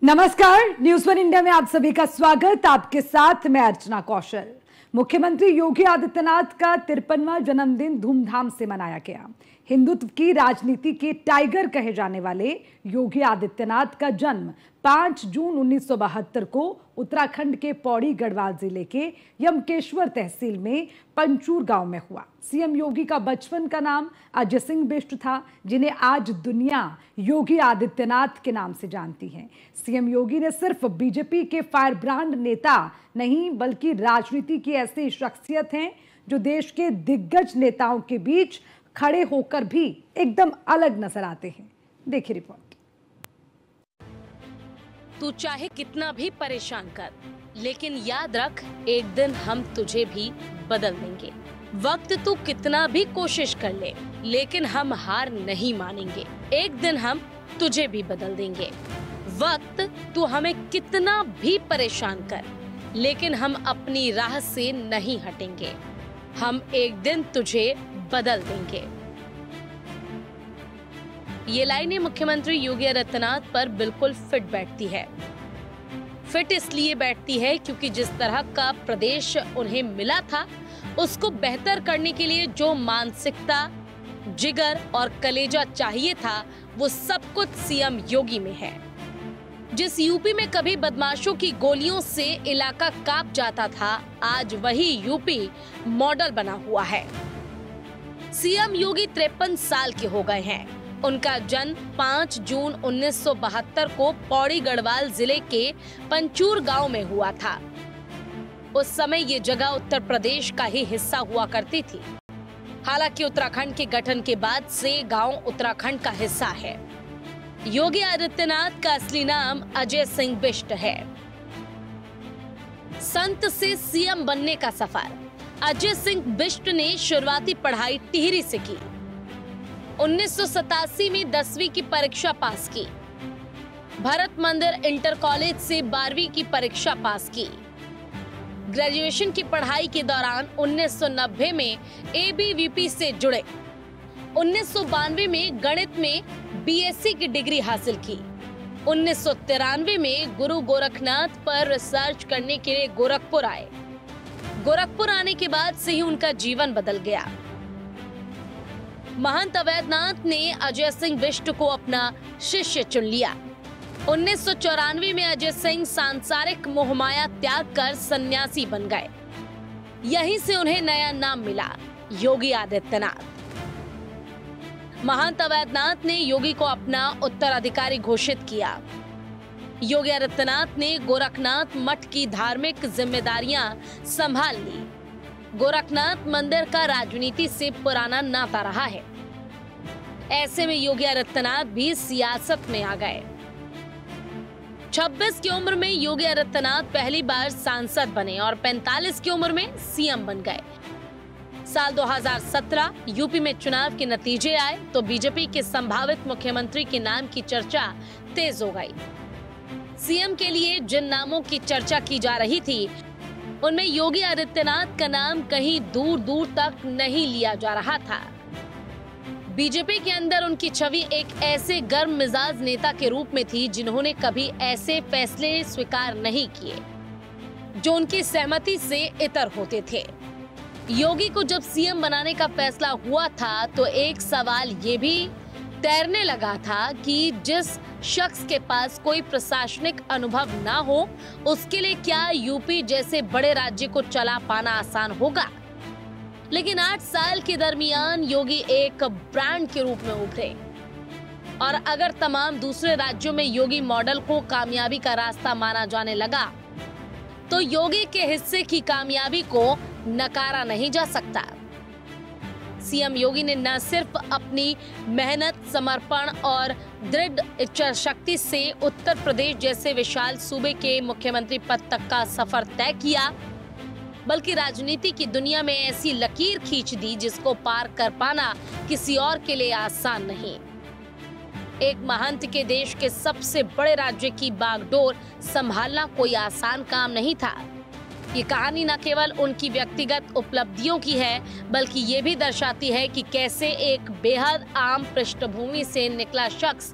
नमस्कार, news one India में आप सभी का स्वागत। आपके साथ मैं अर्चना कौशल। मुख्यमंत्री योगी आदित्यनाथ का 53वां जन्मदिन धूमधाम से मनाया गया। हिंदुत्व की राजनीति के टाइगर कहे जाने वाले योगी आदित्यनाथ का जन्म 5 जून 1972 को उत्तराखंड के पौड़ी गढ़वाल जिले के यमकेश्वर तहसील में पंचूर गांव में हुआ। सीएम योगी का बचपन का नाम अजय सिंह बिष्ट था, जिन्हें आज दुनिया योगी आदित्यनाथ के नाम से जानती है। सीएम योगी ने सिर्फ बीजेपी के फायर ब्रांड नेता नहीं, बल्कि राजनीति की ऐसी शख्सियत हैं जो देश के दिग्गज नेताओं के बीच खड़े होकर भी एकदम अलग नजर आते हैं। देखिए रिपोर्ट। तू चाहे कितना भी परेशान कर, लेकिन याद रख, एक दिन हम तुझे भी बदल देंगे। वक्त तू कितना भी कोशिश कर ले, लेकिन हम हार नहीं मानेंगे। एक दिन हम तुझे भी बदल देंगे। वक्त तू हमें कितना भी परेशान कर, लेकिन हम अपनी राह से नहीं हटेंगे। हम एक दिन तुझे बदल देंगे। ये लाइनें मुख्यमंत्री योगी आदित्यनाथ पर बिल्कुल फिट बैठती है। फिट इसलिए बैठती है क्योंकि जिस तरह का प्रदेश उन्हें मिला था, उसको बेहतर करने के लिए जो मानसिकता, जिगर और कलेजा चाहिए था, वो सब कुछ सीएम योगी में है। जिस यूपी में कभी बदमाशों की गोलियों से इलाका कांप जाता था, आज वही यूपी मॉडल बना हुआ है। सीएम योगी 53 साल के हो गए हैं। उनका जन्म 5 जून 1972 को पौड़ी गढ़वाल जिले के पंचूर गांव में हुआ था। उस समय ये जगह उत्तर प्रदेश का ही हिस्सा हुआ करती थी। हालांकि उत्तराखंड के गठन के बाद से गांव उत्तराखंड का हिस्सा है। योगी आदित्यनाथ का असली नाम अजय सिंह बिष्ट है। संत से सीएम बनने का सफर अजय सिंह बिष्ट ने शुरुआती पढ़ाई टिहरी से की। 1987 में 10वीं की परीक्षा पास की। भरत मंदिर इंटर कॉलेज से 12वीं की परीक्षा पास की। ग्रेजुएशन की पढ़ाई के दौरान 1990 में एबीवीपी से जुड़े। 1992 में गणित में बीएससी की डिग्री हासिल की। 1993 में गुरु गोरखनाथ पर रिसर्च करने के लिए गोरखपुर आए। गोरखपुर आने के बाद से ही उनका जीवन बदल गया। महंत अवैधनाथ ने अजय सिंह बिष्ट को अपना शिष्य चुन लिया। 1994 में अजय सिंह सांसारिक मोहमाया त्याग कर सन्यासी बन गए। यहीं से उन्हें नया नाम मिला, योगी आदित्यनाथ। महंत अवैधनाथ ने योगी को अपना उत्तराधिकारी घोषित किया। योगी आदित्यनाथ ने गोरखनाथ मठ की धार्मिक जिम्मेदारियां संभाल ली। गोरखनाथ मंदिर का राजनीति से पुराना नाता रहा है। ऐसे में योगी आदित्यनाथ भी सियासत में आ गए। 26 की उम्र में योगी आदित्यनाथ पहली बार सांसद बने और 45 की उम्र में सीएम बन गए। साल 2017 यूपी में चुनाव के नतीजे आए तो बीजेपी के संभावित मुख्यमंत्री के नाम की चर्चा तेज हो गई। सीएम के लिए जिन नामों की चर्चा की जा रही थी, उनमें योगी आदित्यनाथ का नाम कहीं दूर दूर तक नहीं लिया जा रहा था। बीजेपी के अंदर उनकी छवि एक ऐसे गर्म मिजाज नेता के रूप में थी जिन्होंने कभी ऐसे फैसले स्वीकार नहीं किए जो उनकी सहमति से इतर होते थे। योगी को जब सीएम बनाने का फैसला हुआ था तो एक सवाल ये भी तैरने लगा था कि जिस शख्स के पास कोई प्रशासनिक अनुभव ना हो, उसके लिए क्या यूपी जैसे बड़े राज्य को चला पाना आसान होगा। लेकिन 8 साल के दरमियान योगी एक ब्रांड के रूप में उभरे और अगर तमाम दूसरे राज्यों में योगी मॉडल को कामयाबी का रास्ता माना जाने लगा, तो योगी के हिस्से की कामयाबी को नकारा नहीं जा सकता। सीएम योगी ने न सिर्फ अपनी मेहनत, समर्पण और दृढ़ इच्छा शक्ति से उत्तर प्रदेश जैसे विशाल सूबे के मुख्यमंत्री पद तक का सफर तय किया, बल्कि राजनीति की दुनिया में ऐसी लकीर खींच दी जिसको पार कर पाना किसी और के लिए आसान नहीं। एक महंत के देश के सबसे बड़े राज्य की बागडोर संभालना कोई आसान काम नहीं था। ये कहानी न केवल उनकी व्यक्तिगत उपलब्धियों की है, बल्कि ये भी दर्शाती है कि कैसे एक बेहद आम पृष्ठभूमि से निकला शख्स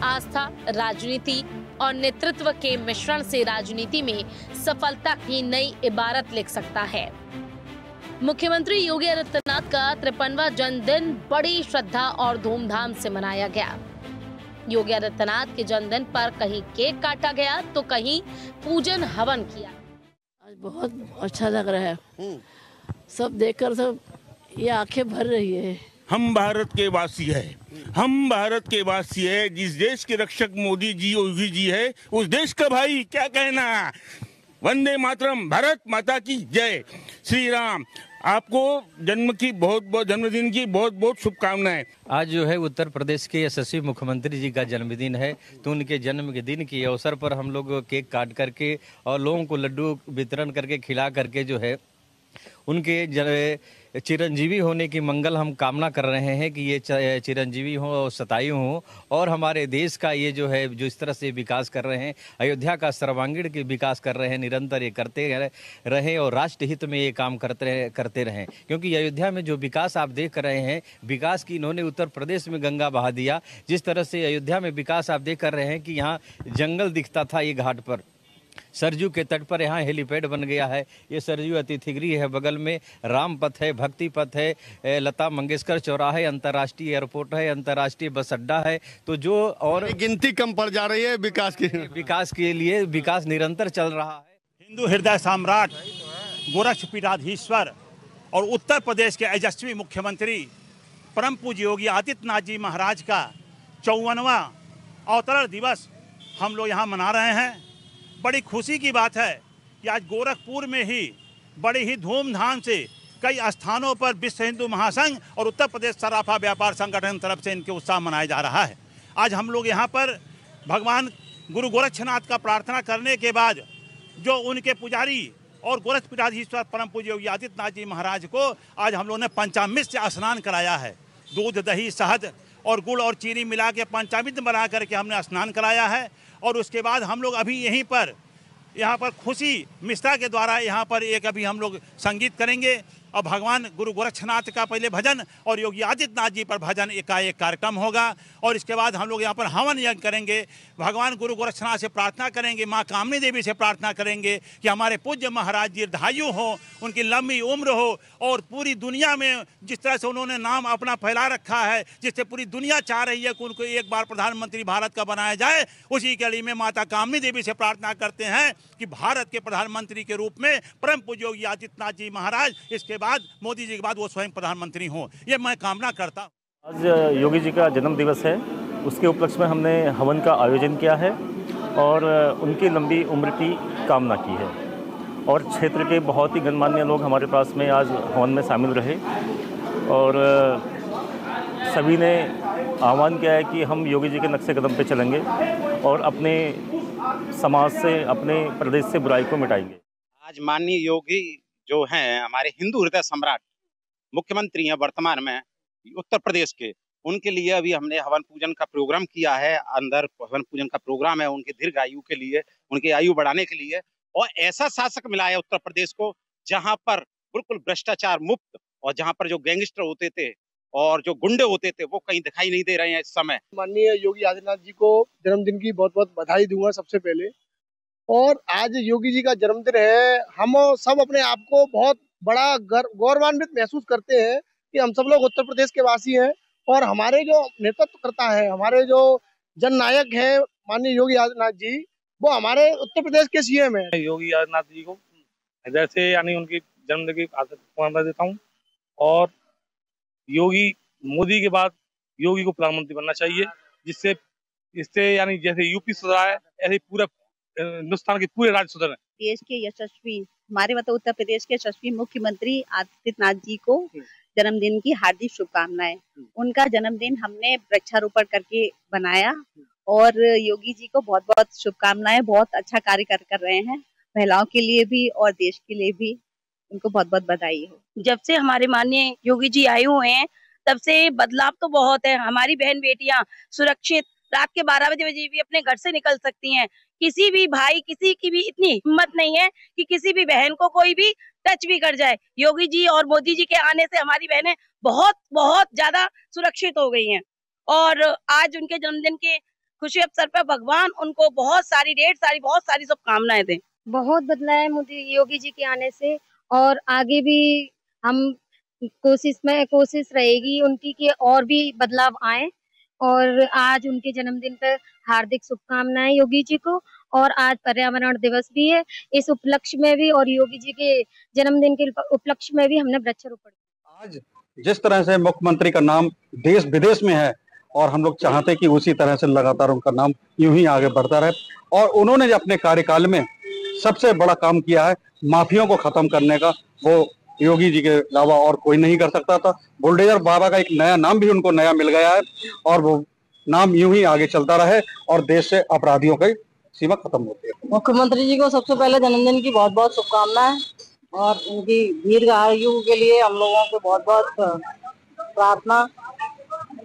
आस्था, राजनीति और नेतृत्व के मिश्रण से राजनीति में सफलता की नई इबारत लिख सकता है। मुख्यमंत्री योगी आदित्यनाथ का 53वां जन्मदिन बड़ी श्रद्धा और धूमधाम से मनाया गया। योगी आदित्यनाथ के जन्मदिन पर कहीं केक काटा गया तो कहीं पूजन हवन किया। आज बहुत अच्छा लग रहा है, सब देखकर सब ये आंखें भर रही है। हम भारत के वासी है, हम भारत के वासी है। जिस देश के रक्षक मोदी जी योगी जी है, उस देश का भाई क्या कहना। वंदे मातरम, भारत माता की जय। श्री राम। आपको जन्मदिन की बहुत बहुत शुभकामनाएं। आज जो है उत्तर प्रदेश के यशस्वी मुख्यमंत्री जी का जन्मदिन है, तो उनके जन्म के दिन के अवसर पर हम लोग केक काट करके और लोगों को लड्डू वितरण करके खिला करके जो है उनके चिरंजीवी होने की मंगल हम कामना कर रहे हैं कि ये चिरंजीवी हो और शतायु हो और हमारे देश का ये जो है जो इस तरह से विकास कर रहे हैं, अयोध्या का सर्वांगीण के विकास कर रहे हैं, निरंतर ये करते रहें और राष्ट्र हित में ये काम करते रहें। क्योंकि अयोध्या में जो विकास आप देख रहे हैं, विकास की इन्होंने उत्तर प्रदेश में गंगा बहा दिया। जिस तरह से अयोध्या में विकास आप देख कर रहे हैं कि यहाँ जंगल दिखता था, ये घाट पर सरजू के तट पर यहाँ हेलीपैड बन गया है। ये सरजू अतिथिगृह है, बगल में राम पथ है, भक्ति पथ है, लता मंगेशकर चौराहे, अंतर्राष्ट्रीय एयरपोर्ट है, अंतर्राष्ट्रीय बस अड्डा है। तो जो और गिनती कम पड़ जा रही है विकास के लिए विकास निरंतर चल रहा है। हिंदू हृदय सम्राट गोरक्षपीठाधीश्वर और उत्तर प्रदेश के यशस्वी मुख्यमंत्री परम पूज्य योगी आदित्यनाथ जी महाराज का 54वां अवतरण दिवस हम लोग यहाँ मना रहे हैं। बड़ी खुशी की बात है कि आज गोरखपुर में ही बड़ी ही धूमधाम से कई स्थानों पर विश्व हिंदू महासंघ और उत्तर प्रदेश सराफा व्यापार संगठन तरफ से इनके उत्साह मनाया जा रहा है। आज हम लोग यहाँ पर भगवान गुरु गोरक्षनाथ का प्रार्थना करने के बाद जो उनके पुजारी और गोरक्षपीठाधीश्वर परम पूज्य योगी आदित्यनाथ जी महाराज को आज हम लोगों ने पंचामृत से स्नान कराया है। दूध, दही, शहद और गुड़ और चीनी मिला के पंचामृत बना करके हमने स्नान कराया है। और उसके बाद हम लोग अभी यहाँ पर खुशी मिश्रा के द्वारा यहाँ पर एक अभी हम लोग संगीत करेंगे और भगवान गुरु गोरक्षनाथ का पहले भजन और योगी आदित्यनाथ जी पर भजन एक कार्यक्रम होगा। और इसके बाद हम लोग यहाँ पर हवन यज्ञ करेंगे, भगवान गुरु गोरक्षनाथ से प्रार्थना करेंगे, माँ कामनी देवी से प्रार्थना करेंगे कि हमारे पूज्य महाराज दीर्घायु हो, उनकी लंबी उम्र हो और पूरी दुनिया में जिस तरह से उन्होंने नाम अपना फैला रखा है, जिससे पूरी दुनिया चाह रही है कि उनको एक बार प्रधानमंत्री भारत का बनाया जाए, उसी के लिए में माता कामनी देवी से प्रार्थना करते हैं कि भारत के प्रधानमंत्री के रूप में परम पूज्य योगी आदित्यनाथ जी महाराज, इसके बाद मोदी जी के बाद वो स्वयं प्रधानमंत्री हो, ये मैं कामना करता हूँ। आज योगी जी का जन्म दिवस है, उसके उपलक्ष्य में हमने हवन का आयोजन किया है और उनकी लंबी उम्र की कामना की है। और क्षेत्र के बहुत ही गणमान्य लोग हमारे पास में आज हवन में शामिल रहे और सभी ने आह्वान किया है कि हम योगी जी के नक्शे कदम पे चलेंगे और अपने समाज से, अपने प्रदेश से बुराई को मिटाएंगे। आज माननीय योगी जो हैं हमारे हिंदू हृदय सम्राट मुख्यमंत्री हैं वर्तमान में उत्तर प्रदेश के, उनके लिए अभी हमने हवन पूजन का प्रोग्राम किया है। अंदर हवन पूजन का प्रोग्राम है उनके दीर्घ आयु के लिए, उनकी आयु बढ़ाने के लिए। और ऐसा शासक मिला है उत्तर प्रदेश को जहां पर बिल्कुल भ्रष्टाचार मुक्त और जहां पर जो गैंगस्टर होते थे और जो गुंडे होते थे वो कहीं दिखाई नहीं दे रहे हैं इस समय। माननीय योगी आदित्यनाथ जी को जन्मदिन की बहुत बहुत बधाई दूंगा सबसे पहले। और आज योगी जी का जन्मदिन है, हम सब अपने आप को बहुत बड़ा गौरवान्वित महसूस करते हैं कि हम सब लोग उत्तर प्रदेश के वासी हैं और हमारे जो नेतृत्व करता है, हमारे जो जननायक हैं माननीय योगी आदित्यनाथ जी, वो हमारे उत्तर प्रदेश के सीएम हैं। योगी आदित्यनाथ जी को हृदय से यानी उनकी जन्मदिन की शुभकामनाएं देता हूँ और योगी मोदी के बाद योगी को प्रधानमंत्री बनना चाहिए, इससे यानी जैसे यूपी सुधरा है ऐसे पूरा हिंदुस्तान के पूरे राज्य सुधर है। देश के यशस्वी हमारे मतलब उत्तर प्रदेश के यशस्वी मुख्यमंत्री आदित्यनाथ जी को जन्मदिन की हार्दिक शुभकामनाएं। उनका जन्मदिन हमने वृक्षारोपण करके बनाया और योगी जी को बहुत बहुत शुभकामनाएं। बहुत अच्छा कार्य कर रहे हैं, महिलाओं के लिए भी और देश के लिए भी उनको बहुत बहुत बधाई हो। जब से हमारे माननीय योगी जी आए हुए हैं तब से बदलाव तो बहुत है। हमारी बहन बेटियां सुरक्षित रात के 12 बजे भी अपने घर से निकल सकती हैं। किसी भी भाई, किसी की भी इतनी हिम्मत नहीं है कि किसी भी बहन को कोई भी टच भी कर जाए। योगी जी और मोदी जी के आने से हमारी बहनें बहुत बहुत ज्यादा सुरक्षित हो गई हैं। और आज उनके जन्मदिन के खुशी अवसर पर भगवान उनको बहुत सारी शुभकामनाएं दें। बहुत बदला है मोदी योगी जी के आने से, और आगे भी हम कोशिश रहेगी उनकी कि और भी बदलाव आए। और आज उनके जन्मदिन पर हार्दिक शुभकामनाएं योगी जी को। और आज पर्यावरण दिवस भी है, इस उपलक्ष्य में भी और योगी जी के जन्मदिन के उपलक्ष्य में भी हमने वृक्षारोपण किया। आज जिस तरह से मुख्यमंत्री का नाम देश विदेश में है, और हम लोग चाहते हैं कि उसी तरह से लगातार उनका नाम यूं ही आगे बढ़ता रहे। और उन्होंने अपने कार्यकाल में सबसे बड़ा काम किया है माफियाओं को खत्म करने का, वो योगी जी के अलावा और कोई नहीं कर सकता था। बुलडोजर बाबा का एक नया नाम भी उनको नया मिल गया है, और वो नाम यूं ही आगे चलता रहे और देश से अपराधियों की सीमा खत्म होती है। मुख्यमंत्री जी को सबसे पहले जन्मदिन की बहुत बहुत शुभकामनाएं, और उनकी दीर्घ आयु के लिए हम लोगों को बहुत बहुत प्रार्थना।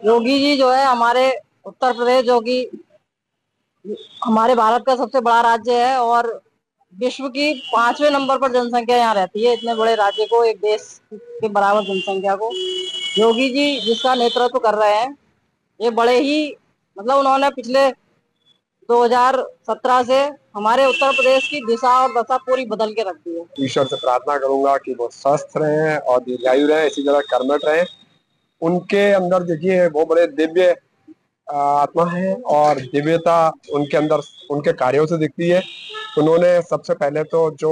योगी जी जो है हमारे उत्तर प्रदेश, जो कि हमारे भारत का सबसे बड़ा राज्य है और विश्व की 5वें नंबर पर जनसंख्या यहाँ रहती है, इतने बड़े राज्य को, एक देश के बराबर जनसंख्या को योगी जी जिसका नेतृत्व कर रहे हैं, ये बड़े ही मतलब उन्होंने पिछले 2017 से हमारे उत्तर प्रदेश की दिशा और दशा पूरी बदल के रख दी है। ईश्वर से प्रार्थना करूंगा कि वो स्वस्थ रहें और दीर्घायु रहें, इसी तरह कर्मठ रहें। उनके अंदर देखिए वो बड़े दिव्य आत्मा है, और दिव्यता उनके अंदर उनके कार्यों से दिखती है। उन्होंने सबसे पहले तो जो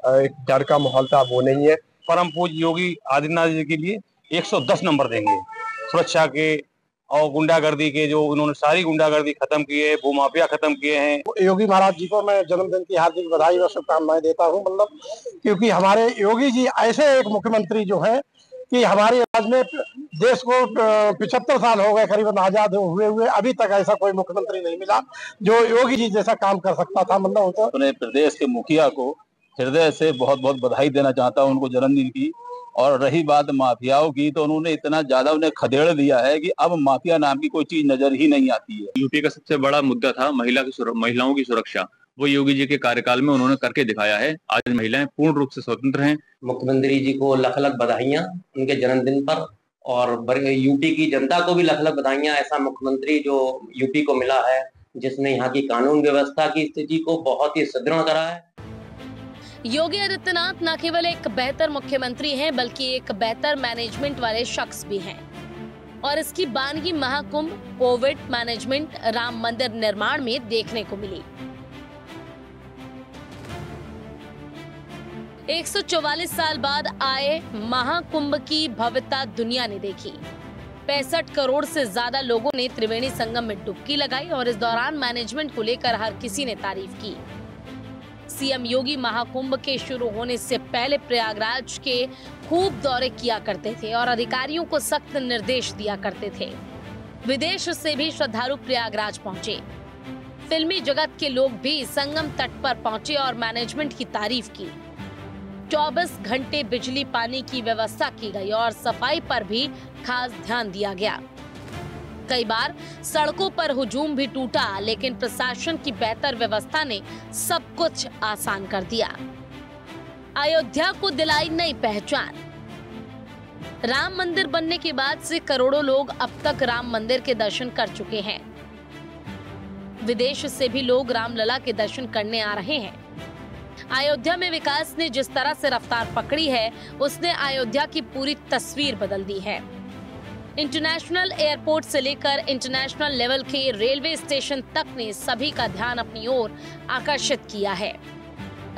एक डर का माहौल था वो नहीं है। परम पूज्य योगी आदित्यनाथ जी के लिए 110 नंबर देंगे। सुरक्षा के और गुंडागर्दी के, जो उन्होंने सारी गुंडागर्दी खत्म की है, भूमाफिया खत्म किए हैं। योगी महाराज जी को मैं जन्मदिन की हार्दिक बधाई और शुभकामनाएं देता हूं। मतलब क्योंकि हमारे योगी जी ऐसे एक मुख्यमंत्री जो है कि हमारे राज्य में देश को 75 साल हो गए करीबन आजाद हुए, अभी तक ऐसा कोई मुख्यमंत्री नहीं मिला जो योगी जी जैसा काम कर सकता था। मतलब अपने प्रदेश के मुखिया को हृदय से बहुत बहुत बधाई देना चाहता हूं उनको जन्मदिन की। और रही बात माफियाओं की, तो उन्होंने इतना ज्यादा उन्हें खदेड़ दिया है कि अब माफिया नाम की कोई चीज नजर ही नहीं आती है। यूपी का सबसे बड़ा मुद्दा था महिलाओं की सुरक्षा, वो योगी जी के कार्यकाल में उन्होंने करके दिखाया है। आज महिलाएं पूर्ण रूप से स्वतंत्र हैं। मुख्यमंत्री जी को लख लख बधाइयां उनके जन्मदिन पर, और यूपी की जनता को भी लख लख बधाइयां। ऐसा मुख्यमंत्री जो यूपी को मिला है, जिसने यहाँ की कानून व्यवस्था की स्थिति को बहुत ही सुदृढ़ करा है। योगी आदित्यनाथ न केवल एक बेहतर मुख्यमंत्री हैं, बल्कि एक बेहतर मैनेजमेंट वाले शख्स भी हैं। और इसकी बानगी महाकुंभ, कोविड मैनेजमेंट, राम मंदिर निर्माण में देखने को मिली। 144 साल बाद आए महाकुंभ की भव्यता दुनिया ने देखी। 65 करोड़ से ज्यादा लोगों ने त्रिवेणी संगम में डुबकी लगाई, और इस दौरान मैनेजमेंट को लेकर हर किसी ने तारीफ की। सीएम योगी महाकुंभ के शुरू होने से पहले प्रयागराज के खूब दौरे किया करते थे और अधिकारियों को सख्त निर्देश दिया करते थे। विदेश से भी श्रद्धालु प्रयागराज पहुंचे। फिल्मी जगत के लोग भी संगम तट पर पहुंचे और मैनेजमेंट की तारीफ की। 24 घंटे बिजली पानी की व्यवस्था की गई और सफाई पर भी खास ध्यान दिया गया। कई बार सड़कों पर हुजूम भी टूटा, लेकिन प्रशासन की बेहतर व्यवस्था ने सब कुछ आसान कर दिया। अयोध्या को दिलाई नई पहचान। राम मंदिर बनने के बाद से करोड़ों लोग अब तक राम मंदिर के दर्शन कर चुके हैं। विदेश से भी लोग रामलला के दर्शन करने आ रहे हैं। अयोध्या में विकास ने जिस तरह से रफ्तार पकड़ी है, उसने अयोध्या की पूरी तस्वीर बदल दी है। इंटरनेशनल एयरपोर्ट से लेकर इंटरनेशनल लेवल के रेलवे स्टेशन तक ने सभी का ध्यान अपनी ओर आकर्षित किया है।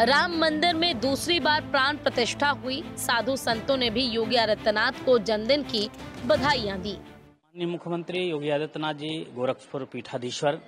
राम मंदिर में दूसरी बार प्राण प्रतिष्ठा हुई। साधु संतों ने भी योगी आदित्यनाथ को जन्मदिन की बधाइयां दी। माननीय मुख्यमंत्री योगी आदित्यनाथ जी गोरखपुर पीठाधीश्वर,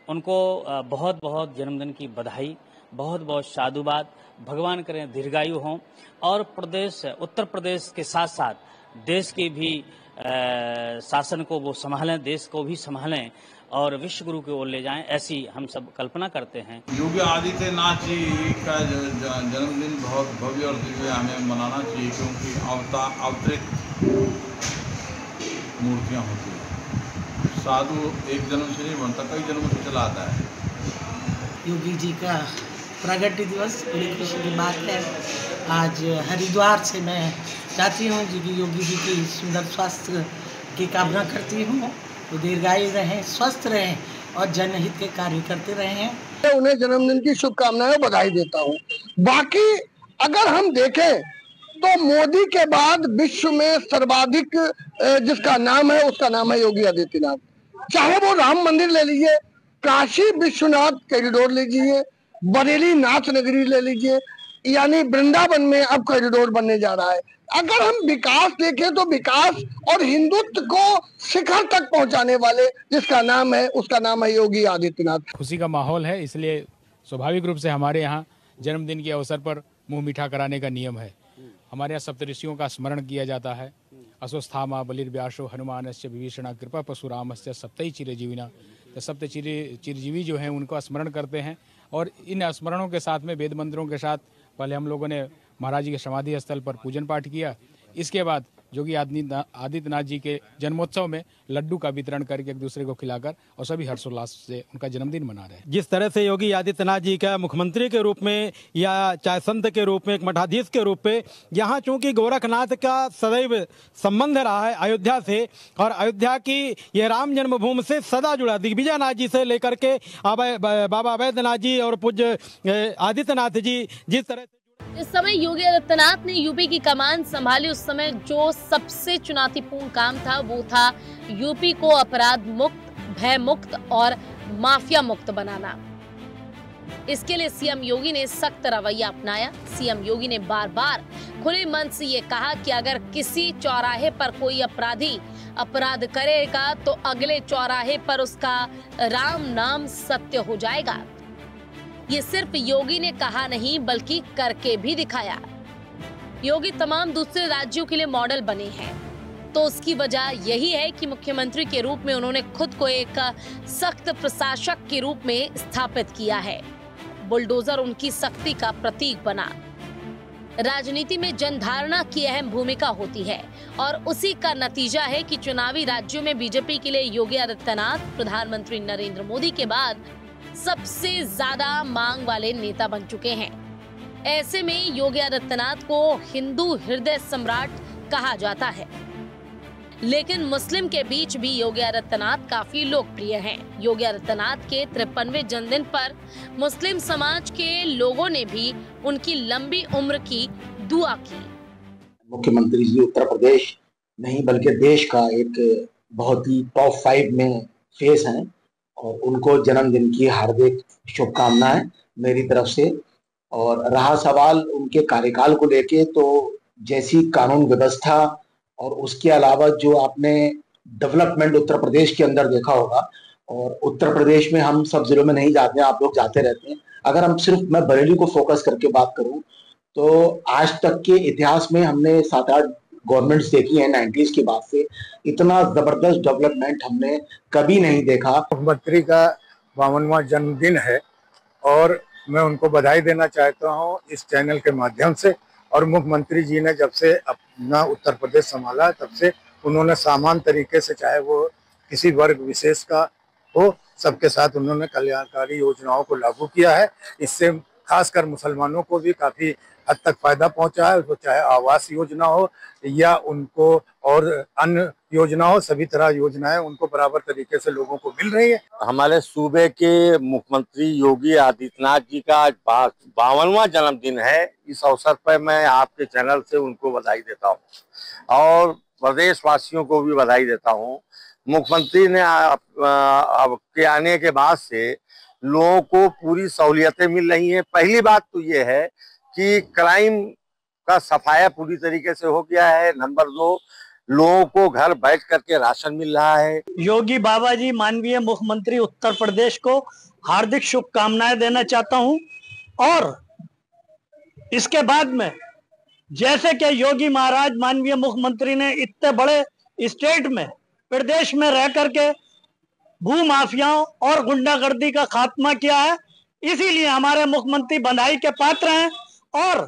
उनको बहुत बहुत जन्मदिन की बधाई, बहुत बहुत साधुवाद। भगवान करें दीर्घायु हों और प्रदेश, उत्तर प्रदेश के साथ साथ देश की भी शासन को वो संभालें, देश को भी संभालें और विश्व गुरु की ओर ले जाएं, ऐसी हम सब कल्पना करते हैं। योगी आदित्यनाथ जी का जन्मदिन बहुत भव्य और दिव्य हमें मनाना चाहिए, क्योंकि अवतरित मूर्तियाँ होती हैं। साधु एक जन्म से नहीं बनता, कई जन्मों से चला आता है। योगी जी का प्रगति दिवस बड़ी खुशी की बात है। आज हरिद्वार से मैं चाहती हूँ जी कि योगी जी की सुंदर स्वास्थ्य की कामना करती हूँ, वो दीर्घायु रहें, स्वस्थ रहें और जनहित के कार्य करते रहे हैं। उन्हें जन्मदिन की शुभकामनाएं बधाई देता हूँ। बाकी अगर हम देखें तो मोदी के बाद विश्व में सर्वाधिक जिसका नाम है उसका नाम है योगी आदित्यनाथ। चाहे वो राम मंदिर ले लीजिए, काशी विश्वनाथ कॉरिडोर ले लीजिए, बरेली नाथ नगरी ले लीजिए, यानी वृंदावन में अब कॉरिडोर बनने जा रहा है। अगर हम विकास देखें तो विकास और हिंदुत्व को शिखर तक पहुंचाने वाले जिसका नाम है उसका नाम है योगी आदित्यनाथ। खुशी का माहौल है, इसलिए स्वाभाविक रूप से हमारे यहाँ जन्मदिन के अवसर पर मुंह मीठा कराने का नियम है। हमारे यहाँ सप्तऋषियों का स्मरण किया जाता है। अश्वत्थामा बलिर्व्यासो हनुमानस्य विभीषण कृपा परशुरामस्य सप्तै चिरजीविना। तो सप्त चिरजीवी जो हैं उनको स्मरण करते हैं और इन स्मरणों के साथ में वेद मंत्रों के साथ पहले हम लोगों ने महाराज जी के समाधि स्थल पर पूजन पाठ किया। इसके बाद योगी आदित्यनाथ जी के जन्मोत्सव में लड्डू का वितरण करके एक दूसरे को खिलाकर और सभी हर्षोल्लास से उनका जन्मदिन मना रहे हैं। जिस तरह से योगी आदित्यनाथ जी का मुख्यमंत्री के रूप में या चाहे संत के रूप में, एक मठाधीश के रूप में, यहाँ चूंकि गोरखनाथ का सदैव संबंध रहा है अयोध्या से, और अयोध्या की ये राम जन्मभूमि से सदा जुड़ा, दिग्विजयनाथ जी से लेकर के बाबा वैद्यनाथ जी और पूज्य आदित्यनाथ जी जिस तरह इस समय योगी आदित्यनाथ ने यूपी की कमान संभाली, उस समय जो सबसे चुनौतीपूर्ण काम था वो था यूपी को अपराध मुक्त, भय मुक्त और माफिया मुक्त बनाना। इसके लिए सीएम योगी ने सख्त रवैया अपनाया। सीएम योगी ने बार बार खुले मन से ये कहा कि अगर किसी चौराहे पर कोई अपराधी अपराध करेगा तो अगले चौराहे पर उसका राम नाम सत्य हो जाएगा। ये सिर्फ योगी ने कहा नहीं बल्कि करके भी दिखाया। योगी तमाम दूसरे राज्यों के लिए मॉडल बने हैं, तो उसकी वजह यही है कि मुख्यमंत्री के रूप में उन्होंने खुद को एक सख्त प्रशासक के रूप में स्थापित किया है। बुलडोजर उनकी सख्ती का प्रतीक बना। राजनीति में जनधारणा की अहम भूमिका होती है और उसी का नतीजा है कि चुनावी राज्यों में बीजेपी के लिए योगी आदित्यनाथ प्रधानमंत्री नरेंद्र मोदी के बाद सबसे ज्यादा मांग वाले नेता बन चुके हैं। ऐसे में योगी आदित्यनाथ को हिंदू हृदय सम्राट कहा जाता है, लेकिन मुस्लिम के बीच भी योगी आदित्यनाथ काफी लोकप्रिय हैं। योगी आदित्यनाथ के 53वें जन्मदिन पर मुस्लिम समाज के लोगों ने भी उनकी लंबी उम्र की दुआ की। मुख्यमंत्री जी उत्तर प्रदेश नहीं बल्कि देश का एक बहुत ही टॉप 5 में फेस हैं और उनको जन्मदिन की हार्दिक शुभकामनाएं मेरी तरफ से। और रहा सवाल उनके कार्यकाल को लेके, तो जैसी कानून व्यवस्था और उसके अलावा जो आपने डेवलपमेंट उत्तर प्रदेश के अंदर देखा होगा, और उत्तर प्रदेश में हम सब जिलों में नहीं जाते हैं, आप लोग जाते रहते हैं। अगर हम सिर्फ मैं बरेली को फोकस करके बात करूं तो आज तक के इतिहास में हमने 7-8 गवर्नमेंट्स देखी है 90s के बाद से, इतना जबरदस्त डेवलपमेंट हमने कभी नहीं देखा। मुख्यमंत्री का 52वां जन्मदिन है और मैं उनको बधाई देना चाहता हूं इस चैनल के माध्यम से। और मुख्यमंत्री जी ने जब से अपना उत्तर प्रदेश संभाला तब से उन्होंने समान तरीके से, चाहे वो किसी वर्ग विशेष का हो, सबके साथ उन्होंने कल्याणकारी योजनाओं को लागू किया है। इससे खासकर मुसलमानों को भी काफी हद तक फायदा पहुंचा है, चाहे आवास योजना हो या उनको और अन्य योजना हो, सभी तरह योजनाएं उनको बराबर तरीके से लोगों को मिल रही है। हमारे सूबे के मुख्यमंत्री योगी आदित्यनाथ जी का आज 52वां जन्मदिन है। इस अवसर पर मैं आपके चैनल से उनको बधाई देता हूं और प्रदेशवासियों को भी बधाई देता हूं। मुख्यमंत्री ने आपके आने के बाद से लोगों को पूरी सहूलियतें मिल रही हैं। पहली बात तो ये है कि क्राइम का सफाया पूरी तरीके से हो गया है। नंबर 2, लोगों को घर बैठ करके राशन मिल रहा है। योगी बाबा जी माननीय मुख्यमंत्री उत्तर प्रदेश को हार्दिक शुभकामनाएं देना चाहता हूं। और इसके बाद में जैसे कि योगी महाराज माननीय मुख्यमंत्री ने इतने बड़े स्टेट में, प्रदेश में रह करके भू माफियाओं और गुंडागर्दी का खात्मा किया है, इसीलिए हमारे मुख्यमंत्री बधाई के पात्र हैं। और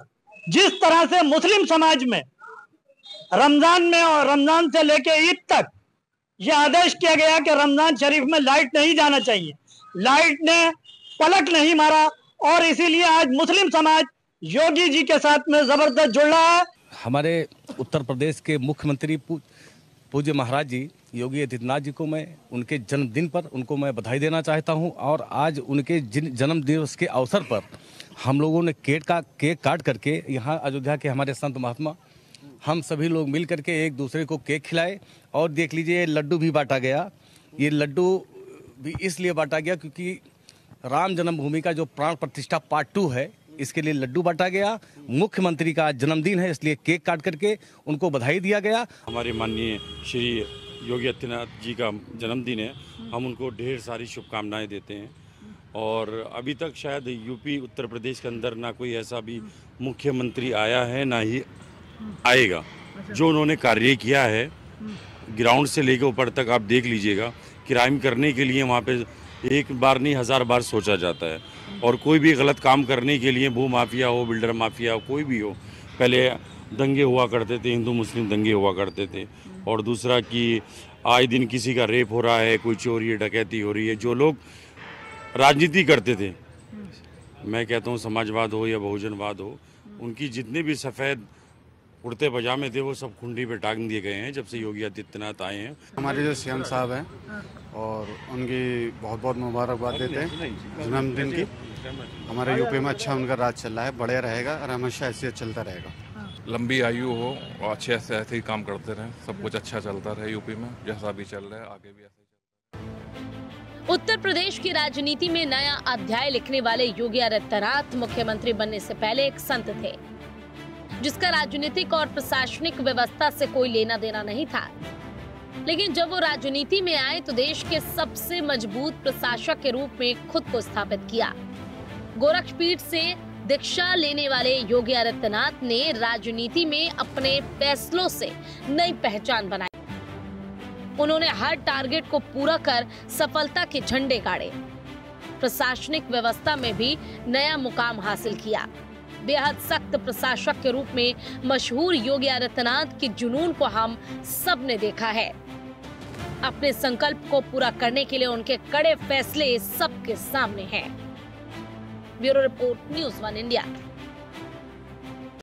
जिस तरह से मुस्लिम समाज में रमजान में और रमजान से लेके ईद तक यह आदेश किया गया कि रमजान शरीफ में लाइट नहीं जाना चाहिए, लाइट ने पलक नहीं मारा और इसीलिए आज मुस्लिम समाज योगी जी के साथ में जबरदस्त जुड़ रहा है। हमारे उत्तर प्रदेश के मुख्यमंत्री पूज्य महाराज जी योगी आदित्यनाथ जी को मैं उनके जन्मदिन पर उनको मैं बधाई देना चाहता हूं। और आज उनके जन्म दिवस के अवसर पर हम लोगों ने केक काट करके यहाँ अयोध्या के हमारे संत महात्मा हम सभी लोग मिल करके एक दूसरे को केक खिलाए। और देख लीजिए लड्डू भी बांटा गया। ये लड्डू भी इसलिए बांटा गया क्योंकि राम जन्मभूमि का जो प्राण प्रतिष्ठा पार्ट 2 है, इसके लिए लड्डू बांटा गया। मुख्यमंत्री का जन्मदिन है इसलिए केक काट करके उनको बधाई दिया गया। हमारे माननीय श्री योगी आदित्यनाथ जी का जन्मदिन है, हम उनको ढेर सारी शुभकामनाएं देते हैं। और अभी तक शायद यूपी उत्तर प्रदेश के अंदर ना कोई ऐसा भी मुख्यमंत्री आया है ना ही आएगा। जो उन्होंने कार्य किया है ग्राउंड से लेकर ऊपर तक आप देख लीजिएगा। क्राइम करने के लिए वहाँ पे एक बार नहीं 1000 बार सोचा जाता है। और कोई भी गलत काम करने के लिए भू माफिया हो, बिल्डर माफिया हो, कोई भी हो, पहले दंगे हुआ करते थे, हिंदू मुस्लिम दंगे हुआ करते थे। और दूसरा कि आए दिन किसी का रेप हो रहा है, कोई चोरी डकैती हो रही है। जो लोग राजनीति करते थे, मैं कहता हूँ समाजवाद हो या बहुजनवाद हो, उनकी जितने भी सफ़ेद कुर्ते पजामे थे वो सब खुंडी पे टांग दिए गए हैं जब से योगी आदित्यनाथ आए हैं। हमारे जो सीएम साहब हैं और उनकी बहुत बहुत मुबारकबाद देते हैं जन्मदिन की। हमारे यूपी में अच्छा उनका राज चल रहा है, बढ़िया रहेगा और हमेशा ऐसे चलता रहेगा। लंबी आयु हो और अच्छे से ऐसे ही काम करते रहें, सब कुछ अच्छा चलता रहे यूपी में, जैसा भी चल रहा है आगे भी ऐसे। उत्तर प्रदेश की राजनीति में नया अध्याय लिखने वाले योगी आदित्यनाथ मुख्यमंत्री बनने से पहले एक संत थे जिसका राजनीतिक और प्रशासनिक व्यवस्था से कोई लेना देना नहीं था। लेकिन जब वो राजनीति में आए तो देश के सबसे मजबूत प्रशासक के रूप में खुद को स्थापित किया। गोरखपीठ से दीक्षा लेने वाले योगी आदित्यनाथ ने राजनीति में अपने फैसलों से नई पहचान बनाई। उन्होंने हर टारगेट को पूरा कर सफलता के झंडे गाड़े। प्रशासनिक व्यवस्था में भी नया मुकाम हासिल किया। बेहद सख्त प्रशासक के रूप में मशहूर योगी आदित्यनाथ के जुनून को हम सब ने देखा है। अपने संकल्प को पूरा करने के लिए उनके कड़े फैसले सबके सामने हैं। Bureau report, news 1 India.